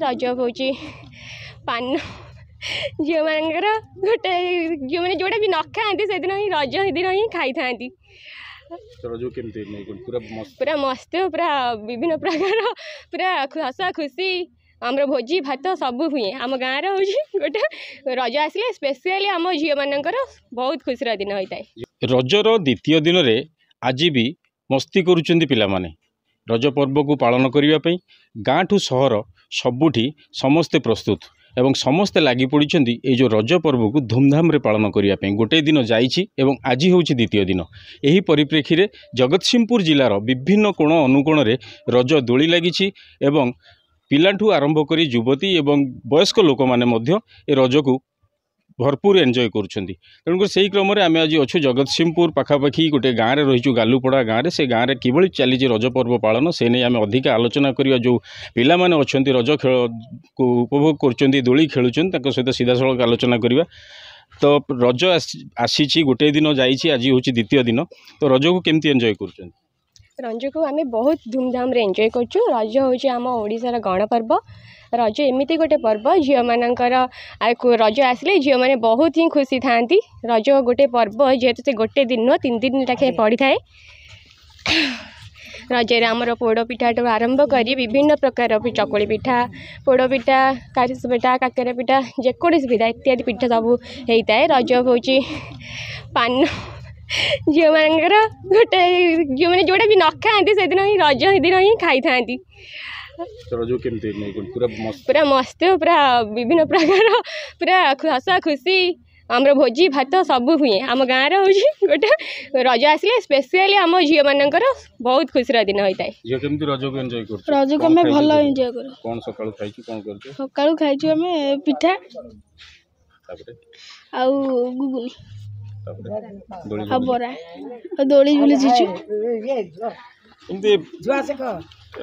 रज हूँ पान झील मान गोटे झील मैंने जोटा भी न खाती से दिन ही रज दिन ही खाई था पूरा मस्त पूरा विभिन्न प्रकार पूरा हस खुशी आमर भोजी भात सब हुए आम गाँव हूँ गोटे रज आसिले स्पेशली आम झील मानकर बहुत खुशी दिन होता है। रजर द्वितीय दिन में आज भी मस्ती करुँच पिलामाने रज पर्व को पालन करने गाँ ठू सहर सबुठी समस्ते प्रस्तुत एवं समस्ते लगी पड़ी ये जो रज पर्व को धूमधाम रे पालन करने गोटे दिन जाइछि एवं आज हूँ द्वितीय दिन। यही परिप्रेक्षी रे जगतसिंहपुर जिलार विभिन्न कोण अनुकोण रे रज दोली लगी एवं पिलाठू आरंभ कर युवती एवं वयस्क लोक मैंने रज को भरपूर एंजॉय करुँच। तेणुकर से ही क्रम में आम आज अच्छु जगतसिंहपुर पाखापाखि गोटे गाँव में रहीचु गालुपड़ा गाँव में से गाँव में किभली चली रज पर्व पालन से नहीं आम अधिक आलोचना करवा जो पिला माने अच्छे रज खेल को उपभोग कर दोली खेलुंट सहित सीधा सड़क आलोचना करवा। तो रज आसी गोटे दिन जाइए आज हूँ द्वितीय दिन तो रज को केमती एंजॉय कर रज को आम बहुत धूमधाम रे एंजॉय करछु। रज हूँ आम ओडिशार गणपर्व रज एमती गोटे पर्व झील मानकर रज आसिले झील मैंने बहुत ही खुशी था। रज गोटे पर्व जेहेतु से गोटे दिन नुह 3 दिन लाखे पड़ी थाए। रजरे आमर पोड़ पिठा आरंभ कर विभिन्न प्रकार चकुली पिठा पोड़ पिठा कारिस पिठा काकेरा पिठा जेकोसी पिठा इत्यादि पिठा सब होता है। रज हूँ पान झील मानकर गोटे झील मैंने जोटा भी न खाती से दिन ही रज दिन ही खाई था पूरा मस्त पूरा विभिन्न प्रकार पूरा हस खुशी आमर भोजी भात सब हुए आम गाँव हूँ गोटे रज आसिले स्पेशली आम झील मानकर बहुत खुशी दिन होता है। रज को आम भल एंजॉय कर सकाळु खाइछु आम पिठा आउ गुगुल बरा दोली बुली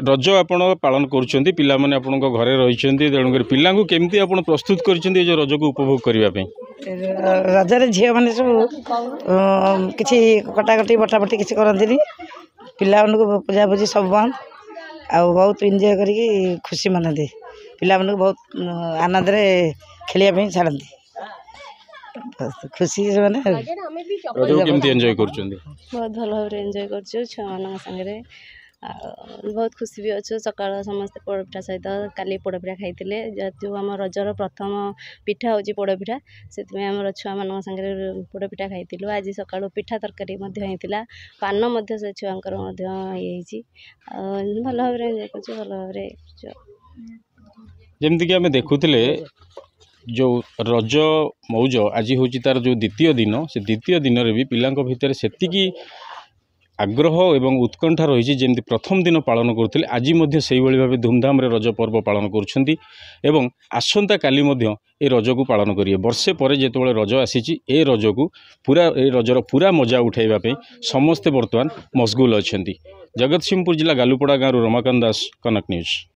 रज आपण पालन करुँच पिला माने आपण घरे रही तेणुकर पिला केमती आपण प्रस्तुत कर रज को उपभोग करने रजरे झील मैंने सब किसी कटाकटी बटाबटी किसी करती पिला पूजापूजी सब बंद आउ बहुत एंजॉय करके खुशी मनाती पिला बहुत आनंद खेलिया छाड़ती खुशी माने एंजॉय कर बहुत भल भाव एंजॉय कर छुआ सागर बहुत खुशी भी अच्छे सका समस्ते पोड़पिठा सहित काली पोड़पिठा खाई जेहतु आम रजर प्रथम पिठा हूँ पोड़पिठा से आम छुआ मान सागर पोड़पिठा खाई आज सका पिठा तरकारी होता पान से छुआंकर ये भल भाव एंजॉय कर भल भाव जमती आम देखुले जो रज मौज आज हूँ तार जो द्वितीय दिन से द्वितीय दिन में भी पिला भितर से आग्रह एवं उत्कंठा रही जमी प्रथम दिन पालन करते आज से भाव धूमधाम रे रज पर्व पालन कर आसंता काली ए रज को पालन करेंगे वर्षे पर जो रज आसी ए रज को पूरा ए रजर पूरा मजा उठाइवाई समस्ते बर्तमान मशगुल अच्छा। जगतसिंहपुर जिला गालुपड़ा गाँव रमाकांत दास कनक न्यूज।